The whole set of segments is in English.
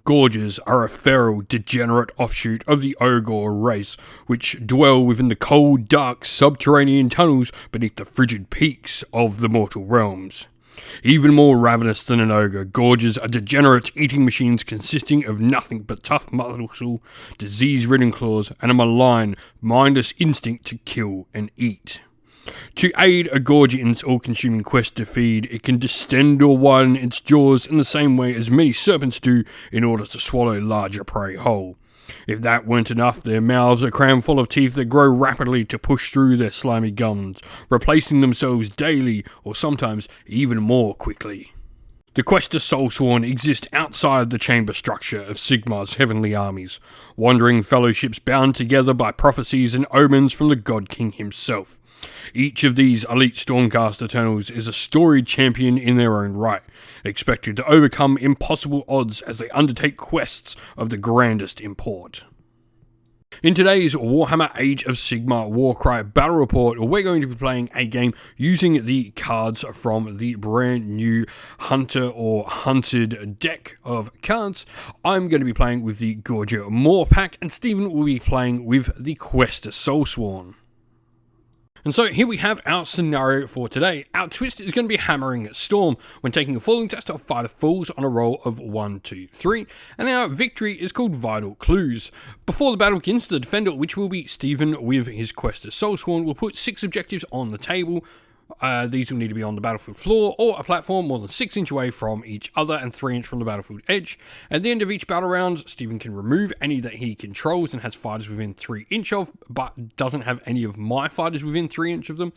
Gorgers are a feral, degenerate offshoot of the Ogre race, which dwell within the cold, dark, subterranean tunnels beneath the frigid peaks of the mortal realms. Even more ravenous than an ogre, Gorgers are degenerate eating machines consisting of nothing but tough muscle, disease-ridden claws, and a malign, mindless instinct to kill and eat. To aid a Gorger in its all-consuming quest to feed, it can distend or widen its jaws in the same way as many serpents do in order to swallow larger prey whole. If that weren't enough, their mouths are crammed full of teeth that grow rapidly to push through their slimy gums, replacing themselves daily or sometimes even more quickly. The Questor Soulsworn exist outside the chamber structure of Sigmar's heavenly armies, wandering fellowships bound together by prophecies and omens from the God King himself. Each of these elite Stormcast Eternals is a storied champion in their own right, expected to overcome impossible odds as they undertake quests of the grandest import. In today's Warhammer Age of Sigmar Warcry Battle Report, we're going to be playing a game using the cards from the brand new Hunter or Hunted deck of cards. I'm going to be playing with the Gorger Mawpack, and Stephen will be playing with the Questor Soulsworn. And so here we have our scenario for today. Our twist is going to be hammering Storm when taking a falling test of Fighter Fools on a roll of 1, 2, 3. And our victory is called Vital Clues. Before the battle begins, the defender, which will be Stephen with his Questor Soulsworn, will put 6 objectives on the table. These will need to be on the battlefield floor or a platform more than 6 inches away from each other and 3 inches from the battlefield edge. At the end of each battle round, Stephen can remove any that he controls and has fighters within 3 inches of, but doesn't have any of my fighters within 3 inches of them.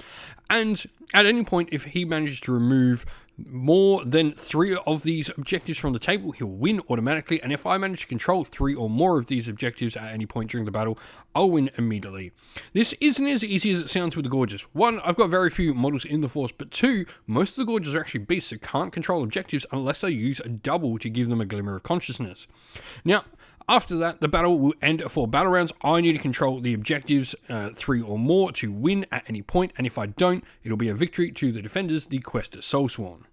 And at any point, if he manages to remove more than 3 of these objectives from the table, he'll win automatically, and if I manage to control 3 or more of these objectives at any point during the battle, I'll win immediately. This isn't as easy as it sounds with the Gorgers. 1, I've got very few models in the force, but 2, most of the Gorgers are actually beasts that can't control objectives unless I use a double to give them a glimmer of consciousness. Now, after that, the battle will end at 4 battle rounds. I need to control the objectives 3 or more to win at any point, and if I don't, it'll be a victory to the defenders, the Questor Soulsworn.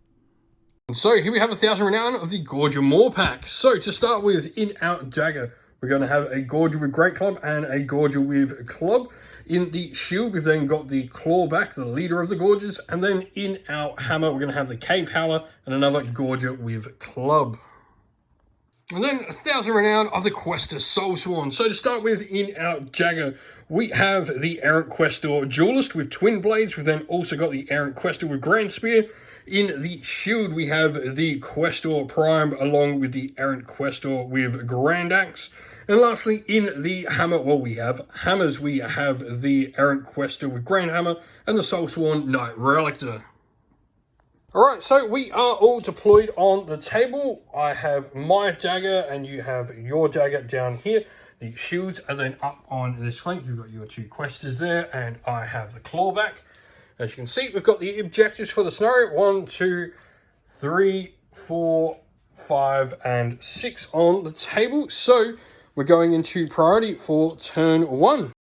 And so here we have 1,000 Renown of the Gorger Mawpack. So to start with, in our dagger, we're going to have a Gorger with Great Club and a Gorger with Club. In the shield, we've then got the Clawback, the leader of the Gorgers. And then in our hammer, we're going to have the Cave Howler and another Gorger with Club. And then 1,000 Renown of the Questor Soulsworn. So to start with, in our dagger, we have the Errant Questor Duelist with Twin Blades. We've then also got the Errant Questor with Grand Spear. In the shield, we have the Questor Prime along with the Errant Questor with Grand Axe. And lastly, in the hammer, well, we have hammers. We have the Errant Questor with Grand Hammer and the Soulsworn Knight Relictor. Alright, so we are all deployed on the table. I have my dagger and you have your dagger down here. The shields are then up on this flank. You've got your 2 Questors there, and I have the Clawback. As you can see, we've got the objectives for the scenario. 1, 2, 3, 4, 5, and 6 on the table. So we're going into priority for turn 1.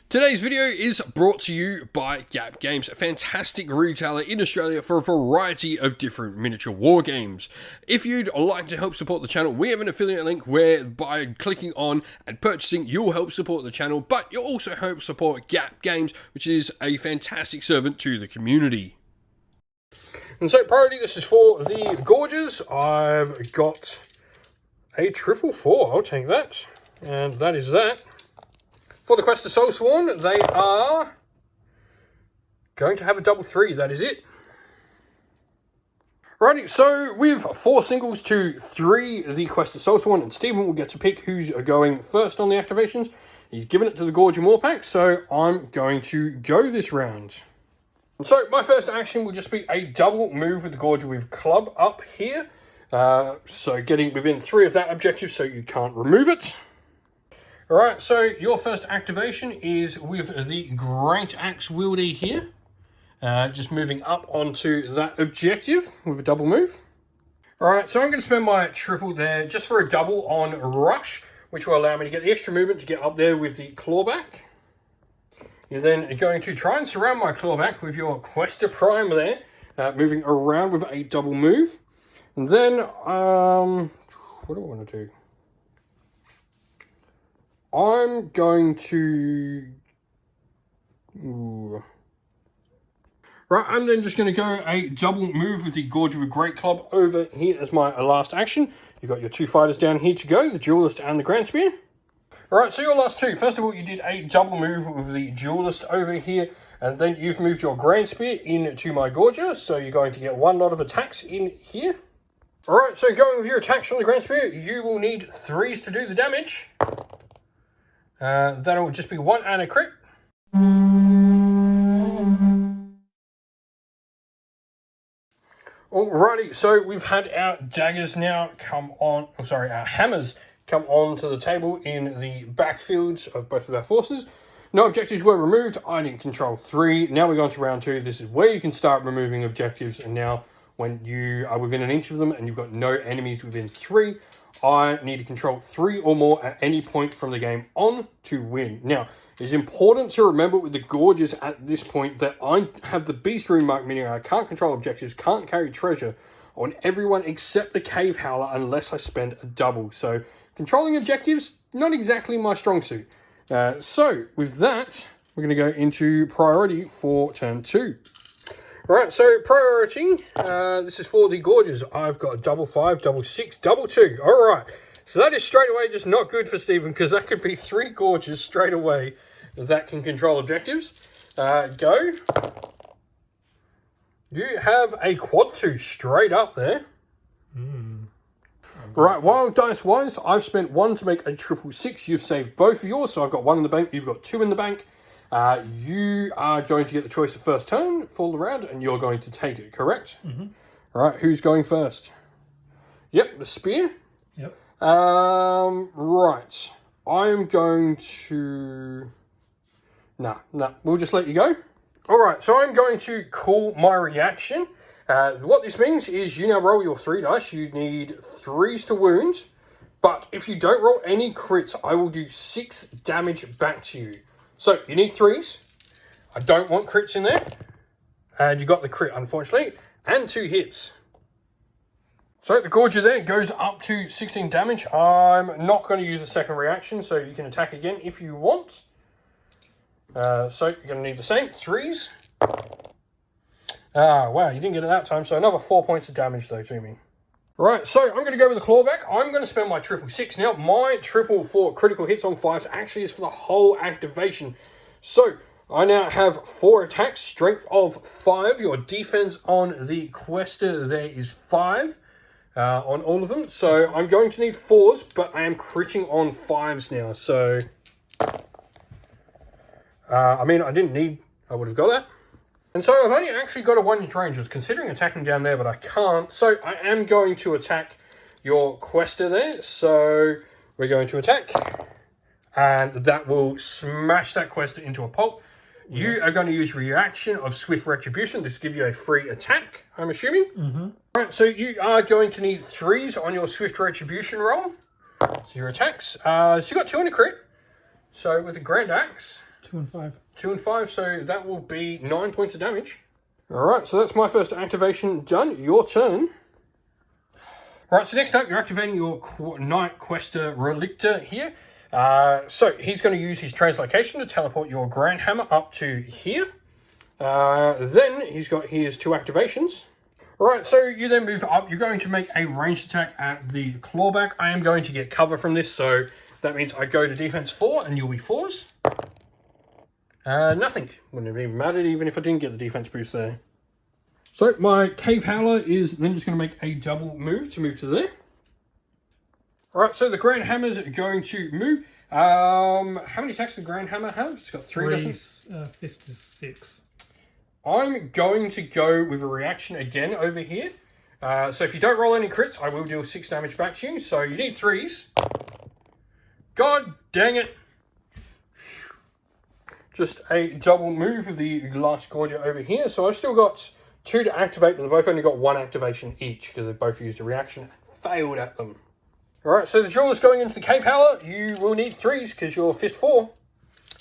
Today's video is brought to you by Gap Games, a fantastic retailer in Australia for a variety of different miniature war games. If you'd like to help support the channel, we have an affiliate link where by clicking on and purchasing, you'll help support the channel, but you'll also help support Gap Games, which is a fantastic servant to the community. And so priority, this is for the Gorgers. I've got a 444, I'll take that, and that is that. For the Questor Soulsworn, they are going to have a 3-3, that is it. Righty, so with 4 singles to 3, the Questor Soulsworn, and Stephen will get to pick who's going first on the activations. He's given it to the Gorger Mawpack, so I'm going to go this round. And so my first action will just be a double move with the Gorger with Club up here. So getting within 3 of that objective so you can't remove it. Alright, so your first activation is with the Great Axe wielder here. Just moving up onto that objective with a double move. Alright, so I'm going to spend my triple there just for a double on Rush, which will allow me to get the extra movement to get up there with the Clawback. You're then going to try and surround my Clawback with your Questor Prime there. moving around with a double move. And then, what do I want to do? I'm going to... Ooh. Right, I'm then just going to go a double move with the Gorger with Great Club over here as my last action. You've got your two fighters down here to go, the Duelist and the Grand Spear. Alright, so your last two. First of all, you did a double move with the Duelist over here, and then you've moved your Grand Spear into my Gorger, so you're going to get one lot of attacks in here. Alright, so going with your attacks from the Grand Spear, you will need 3s to do the damage. That'll just be 1 and a crit. Alrighty, so we've had our daggers now come on, our hammers come onto the table in the backfields of both of our forces. No objectives were removed. I didn't control 3. Now we're going to round 2. This is where you can start removing objectives. And now when you are within an inch of them and you've got no enemies within 3, I need to control 3 or more at any point from the game on to win. Now, it's important to remember with the Gorgers at this point that I have the Beast Rune mark, meaning I can't control objectives, can't carry treasure on everyone except the Cave Howler unless I spend a double. So, controlling objectives, not exactly my strong suit. So, with that, we're going to go into priority for turn 2. Right, so priority, this is for the Gorgers. I've got double 5, double 6, double 2. All right. So that is straight away just not good for Stephen, because that could be 3 Gorgers straight away that can control objectives. Go. You have a quad 2 straight up there. Right, wild dice wise, I've spent 1 to make a triple 6. You've saved both of yours, so I've got 1 in the bank, you've got 2 in the bank. You are going to get the choice of first turn for the round, and you're going to take it, correct? All right, who's going first? Yep, the spear. Yep. Right. I'm going to... No, we'll just let you go. All right, so I'm going to call my reaction. What this means is you now roll your 3 dice. You need 3s to wound, but if you don't roll any crits, I will do 6 damage back to you. So, you need 3s. I don't want crits in there. And you got the crit, unfortunately. And 2 hits. So, the Gorger there goes up to 16 damage. I'm not going to use a second reaction, so you can attack again if you want. So, you're going to need the same. 3s. Wow, you didn't get it that time. So, another 4 points of damage, though, to me. Right, so I'm going to go with the clawback. I'm going to spend my triple 6. Now, my triple for critical hits on 5s actually is for the whole activation. So, I now have 4 attacks, strength of 5. Your defense on the Questor there is 5 on all of them. So, I'm going to need 4s, but I am critting on 5s now. So, I mean, I would have got that. And so I've only actually got a 1-inch range. I was considering attacking down there, but I can't. So I am going to attack your Questor there. So we're going to attack. And that will smash that Questor into a pulp. You are going to use reaction of Swift Retribution. This will give you a free attack, I'm assuming. All right, so you are going to need 3s on your Swift Retribution roll. So your attacks. So you got 2 on a crit. So with the Grand Axe. 2 and 5. 2 and 5, so that will be 9 points of damage. Alright, so that's my first activation done. Your turn. Alright, so next up, you're activating your Knight Questor Relictor here. So he's going to use his translocation to teleport your Grand Hammer up to here. Then he's got his 2 activations. Alright, so you then move up. You're going to make a ranged attack at the clawback. I am going to get cover from this, so that means I go to defense 4 and you'll be 4s. Nothing. Wouldn't have even mattered even if I didn't get the defense boost there. So my Cave Howler is then just going to make a double move to there. Alright, so the Grand Hammer's going to move. How many attacks does the Grand Hammer have? It's got 3. Fist is 6. I'm going to go with a reaction again over here. So if you don't roll any crits, I will deal 6 damage back to you. So you need 3s. God dang it. Just a double move with the last Gorger over here. So I've still got 2 to activate, but they've both only got 1 activation each because they've both used a reaction. Failed at them. Alright, so the Duelist going into the Cave Howler. You will need 3s because you're Fist 4.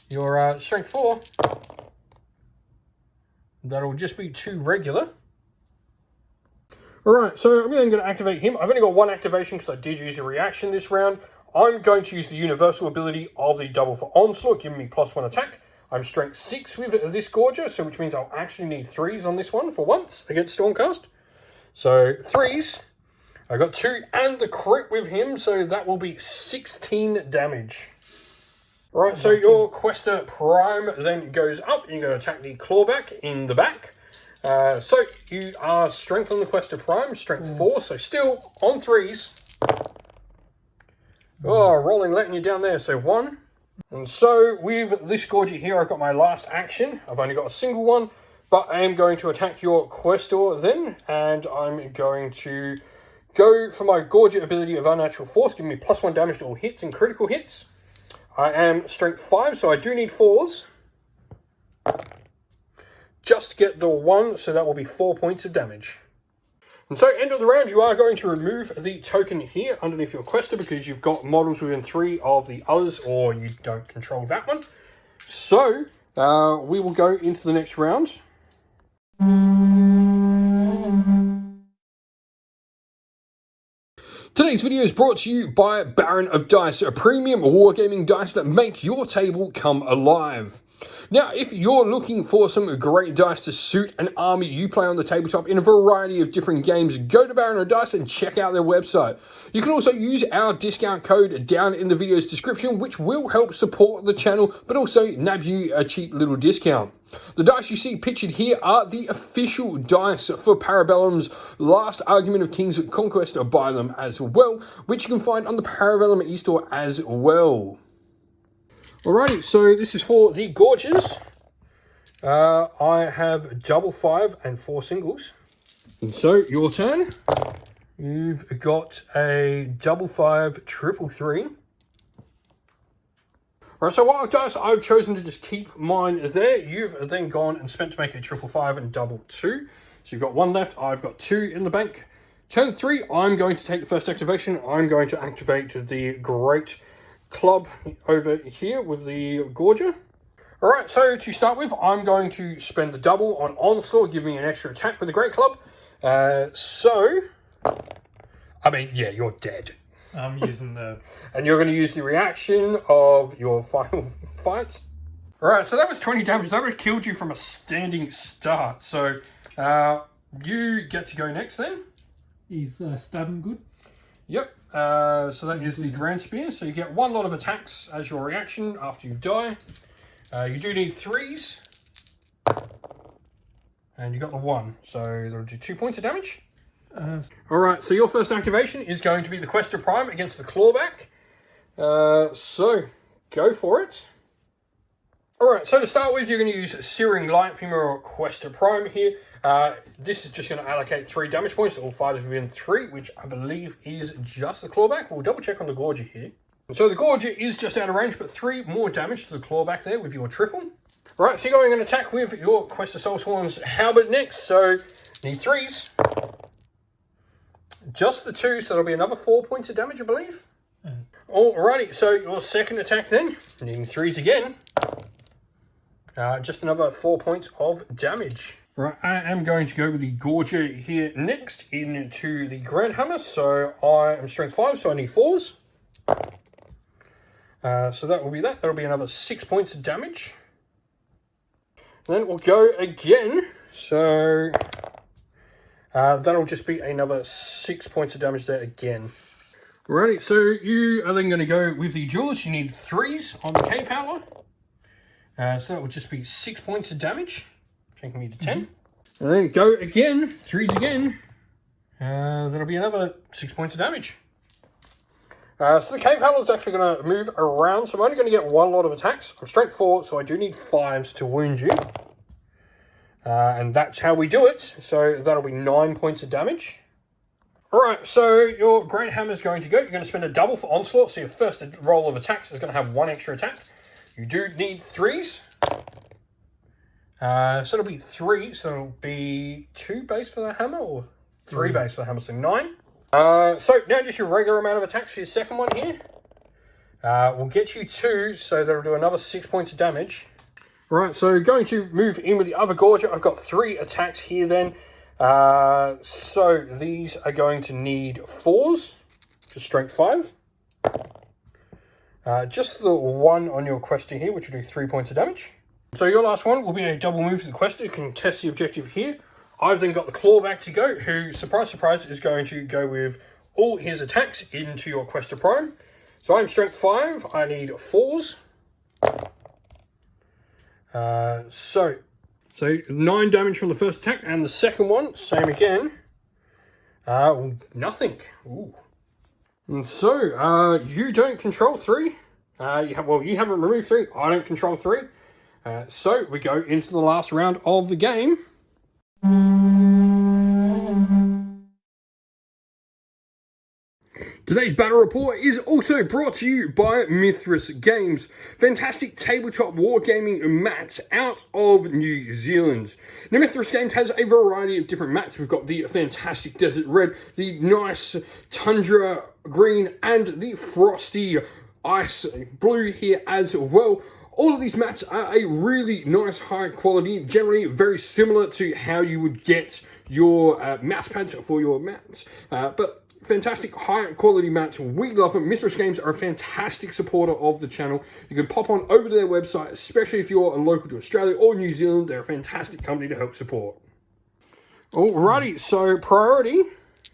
Your Strength 4. That'll just be 2 regular. Alright, so I'm going to activate him. I've only got one activation because I did use a reaction this round. I'm going to use the universal ability of the double for onslaught, giving me +1 attack. I'm strength 6 with this Gorger, so which means I'll actually need 3s on this one for once against Stormcast. So 3s. I got 2 and the crit with him, so that will be 16 damage. Alright, so your Questor Prime then goes up, and you're going to attack the Clawback in the back. So you are strength on the Questor Prime, strength 4, so still on 3s. Oh, rolling, letting you down there, so 1. And so with this Gorger here, I've got my last action. I've only got a single one, but I am going to attack your Questor then, and I'm going to go for my Gorger ability of Unnatural Force, giving me +1 damage to all hits and critical hits. I am strength 5, so I do need 4s. Just to get the 1, so that will be 4 points of damage. And so, end of the round, you are going to remove the token here underneath your Questor because you've got models within 3 of the others, or you don't control that one. So, we will go into the next round. Today's video is brought to you by Baron of Dice, a premium wargaming dice that make your table come alive. Now, if you're looking for some great dice to suit an army you play on the tabletop in a variety of different games, go to Baron of Dice and check out their website. You can also use our discount code down in the video's description, which will help support the channel, but also nab you a cheap little discount. The dice you see pictured here are the official dice for Parabellum's Last Argument of Kings Conquest by them as well, which you can find on the Parabellum eStore as well. Alrighty, so this is for the Gorgers. I have double 5 and 4 singles. And so, your turn. You've got a double 5, triple 3. Alright, so while dice, I've chosen to just keep mine there. You've then gone and spent to make a triple 5 and double 2. So you've got 1 left, I've got 2 in the bank. Turn 3, I'm going to take the first activation. I'm going to activate the Great Club over here with the Gorger. Alright, so to start with, I'm going to spend the double on Onslaught, give me an extra attack with the Great Club. I mean, yeah, you're dead. I'm using the... And you're going to use the reaction of your final fight. Alright, so that was 20 damage. That would have killed you from a standing start. So, you get to go next then. He's stabbing good. Yep. So that is the Grand Spear. So you get 1 lot of attacks as your reaction after you die. You do need 3s. And you got the 1. So that'll do 2 points of damage. Alright, so your first activation is going to be the Questor Prime against the Clawback. So, go for it. Alright, so to start with, you're going to use Searing Light from your Questor Prime here. This is just going to allocate 3 damage points to all fighters within 3, which I believe is just the Clawback. We'll double check on the Gorger here. And so the Gorger is just out of range, but 3 more damage to the Clawback there with your triple. Right, so you're going to attack with your Questor Soulsworn's Halberd next, so need 3s. Just the 2, so that'll be another 4 points of damage, I believe. Alrighty, so your second attack then, needing 3s again. Just another 4 points of damage. Right, I am going to go with the Gorger here next into the Grand Hammer. So I am strength 5, so I need 4s. So that will be that. That'll be another 6 points of damage. And then we'll go again. So that'll just be another 6 points of damage there again. Alrighty, so you are then going to go with the Duelist. You need 3s on the Cave Howler. So that will just be 6 points of damage, taking me to 10. And then go again, 3s again. That'll be another 6 points of damage. So the Cave Howler is actually going to move around, so I'm only going to get 1 lot of attacks. I'm strength 4, so I do need 5s to wound you. And that's how we do it. So that'll be 9 points of damage. Alright, so your Great Hammer is going to go. You're going to spend a double for Onslaught, so your first roll of attacks is going to have 1 extra attack. You do need 3s. So it'll be 3, so it'll be 2 base for the hammer, or 3 base for the hammer, so 9. So now just your regular amount of attacks for your second one here. We'll get you 2, so that'll do another 6 points of damage. Right, so going to move in with the other Gorger. I've got 3 attacks here then. So these are going to need 4s for strength 5. Just the one on your Questor here, which will do 3 points of damage. So your last one will be a double move to the Questor. You can test the objective here. I've then got the Clawback to go, who, surprise, surprise, is going to go with all his attacks into your Questor Prime. So I'm strength 5. I need 4s. So 9 damage from the first attack, and the second one, same again. Nothing. Ooh. And so, you don't control 3. You haven't removed 3. I don't control 3. So we go into the last round of the game. Today's battle report is also brought to you by Mithras Games, fantastic tabletop wargaming mats out of New Zealand. Now, Mithras Games has a variety of different mats. We've got the fantastic Desert Red, the nice Tundra Green, and the frosty Ice Blue here as well. All of these mats are a really nice high quality, generally very similar to how you would get your mouse pads for your mats, but fantastic high quality mats. We love them. Mithras Games are a fantastic supporter of the channel. You can pop on over to their website, especially if you're local to Australia or New Zealand. They're a fantastic company to help support. Alrighty, so priority,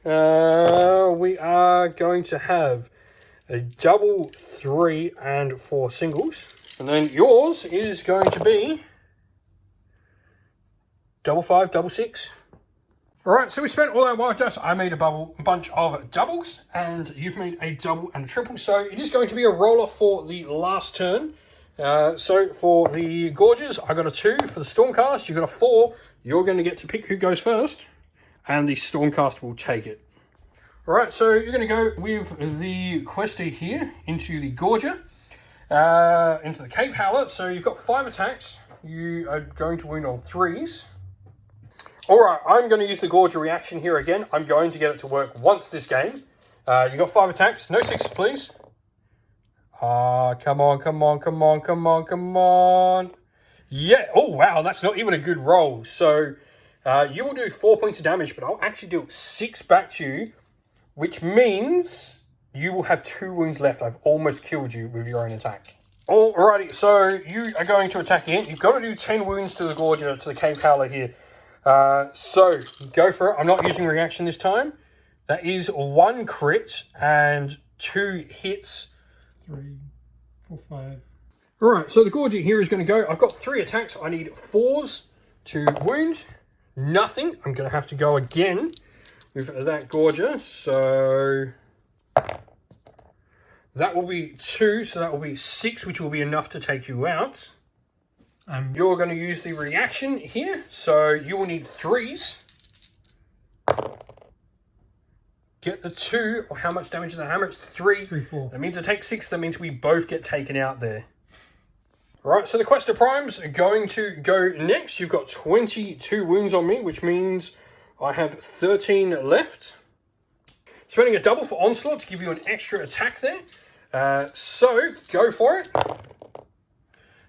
we are going to have a double 3 and 4 singles. And then yours is going to be double 5, double 6. Alright, so we spent all our white dice. I made a bunch of doubles, and you've made a double and a triple. So it is going to be a roller for the last turn. So for the Gorgers, I got a 2. For the Stormcast, you got a 4. You're going to get to pick who goes first, and the Stormcast will take it. Alright, so you're going to go with the Questor here into the Gorger, into the Cave Howler. So you've got 5 attacks. You are going to wound on 3s. Alright, I'm going to use the Gorger reaction here again. I'm going to get it to work once this game. You got 5 attacks. No 6s, please. Come on, come on, come on, come on, come on. Yeah. Oh, wow. That's not even a good roll. So, you will do 4 points of damage, but I'll actually do 6 back to you, which means you will have 2 wounds left. I've almost killed you with your own attack. Alrighty, so you are going to attack again. You've got to do 10 wounds to the Gorger, to the Cave Howler here. So, go for it. I'm not using reaction this time. That is 1 crit and 2 hits. 3, 4, 5. Alright, so the Gorger here is going to go. I've got 3 attacks. I need 4s to wound. Nothing. I'm going to have to go again with that Gorger. So, that will be 2. So that will be 6, which will be enough to take you out. You're going to use the reaction here, so you will need 3s. Get the 2, or how much damage is the hammer? It's 3. 3, 4. That means it takes 6, that means we both get taken out there. Alright, so the Questor Primes are going to go next. You've got 22 wounds on me, which means I have 13 left. Spending a double for Onslaught to give you an extra attack there. So, go for it.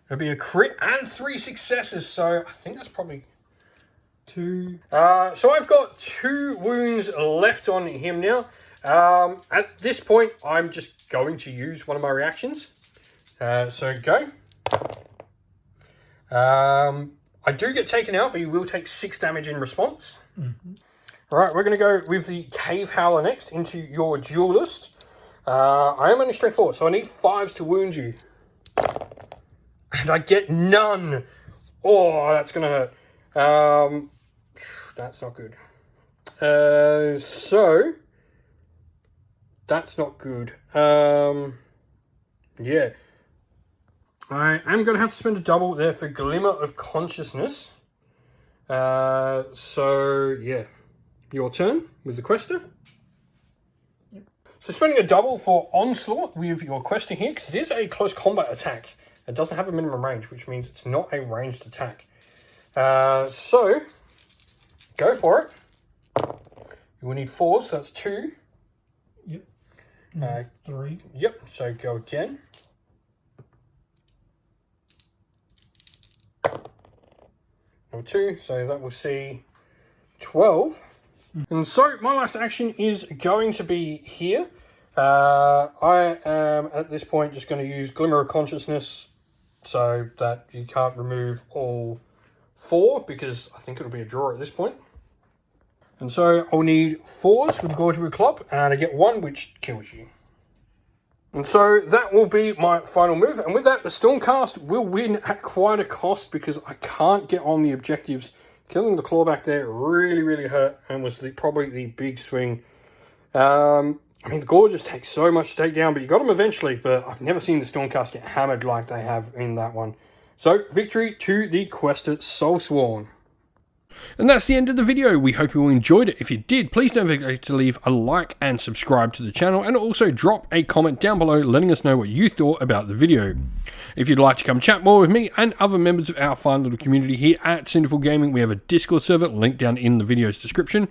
It'll be a crit and 3 successes, so I think that's probably 2. So I've got 2 wounds left on him now. At this point, I'm just going to use one of my reactions. So go. I do get taken out, but you will take 6 damage in response. Mm-hmm. Alright, we're going to go with the Cave Howler next into your Duelist. I am only strength 4, so I need 5s to wound you. And I get none. Oh, that's going to hurt. That's not good. So, that's not good. Yeah. I am going to have to spend a double there for Glimmer of Consciousness. So, yeah. Your turn with the Questor. Yep. So, spending a double for Onslaught with your Questor here, because it is a close combat attack. It doesn't have a minimum range, which means it's not a ranged attack. So, go for it. You will need 4s, so that's 2. Yep. That's 3. Yep, so go again. Number 2, so that will see 12. And so my last action is going to be here. I am at this point just going to use Glimmer of Consciousness so that you can't remove all 4 because I think it'll be a draw at this point. And so I'll need 4s with Gorger Club and I get 1 which kills you. And so that will be my final move. And with that, the Stormcast will win at quite a cost because I can't get on the objectives. Killing the Clawback there really, really hurt and was probably the big swing. I mean, the Gorgers take so much to take down, but you got them eventually. But I've never seen the Stormcast get hammered like they have in that one. So, victory to the Questor Soulsworn. And that's the end of the video. We hope you all enjoyed it. If you did, please don't forget to leave a like and subscribe to the channel, and also drop a comment down below letting us know what you thought about the video. If you'd like to come chat more with me and other members of our fine little community here at Sinful Gaming, we have a Discord server linked down in the video's description.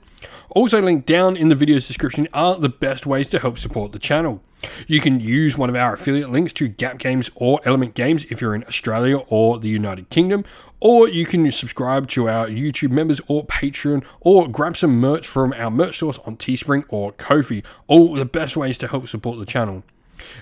Also linked down in the video's description are the best ways to help support the channel. You can use one of our affiliate links to Gap Games or Element Games if you're in Australia or the United Kingdom, or you can subscribe to our YouTube members or Patreon, or grab some merch from our merch stores on Teespring or Ko-fi. All the best ways to help support the channel.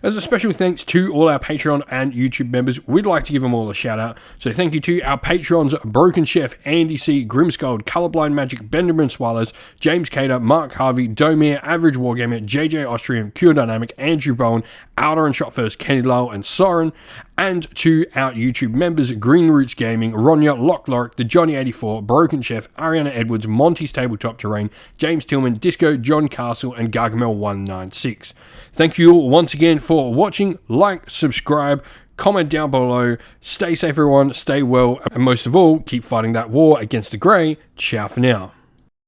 As a special thanks to all our Patreon and YouTube members, we'd like to give them all a shout out. So thank you to our Patrons: Broken Chef, Andy C, Grimskull, Colorblind Magic, Benjamin Swallows, James Cater, Mark Harvey, Domir, Average Wargamer, JJ Austrian, Cure Dynamic, Andrew Bowen, Outer and Shot First, Kenny Lowell and Soren, and to our YouTube members: Green Roots Gaming, Ronya, Lock Lorick, The Johnny84, Broken Chef, Ariana Edwards, Monty's Tabletop Terrain, James Tillman, Disco, John Castle, and Gargamel196. Thank you all once again for watching. Like, subscribe, comment down below. Stay safe everyone, stay well, and most of all, keep fighting that war against the grey. Ciao for now.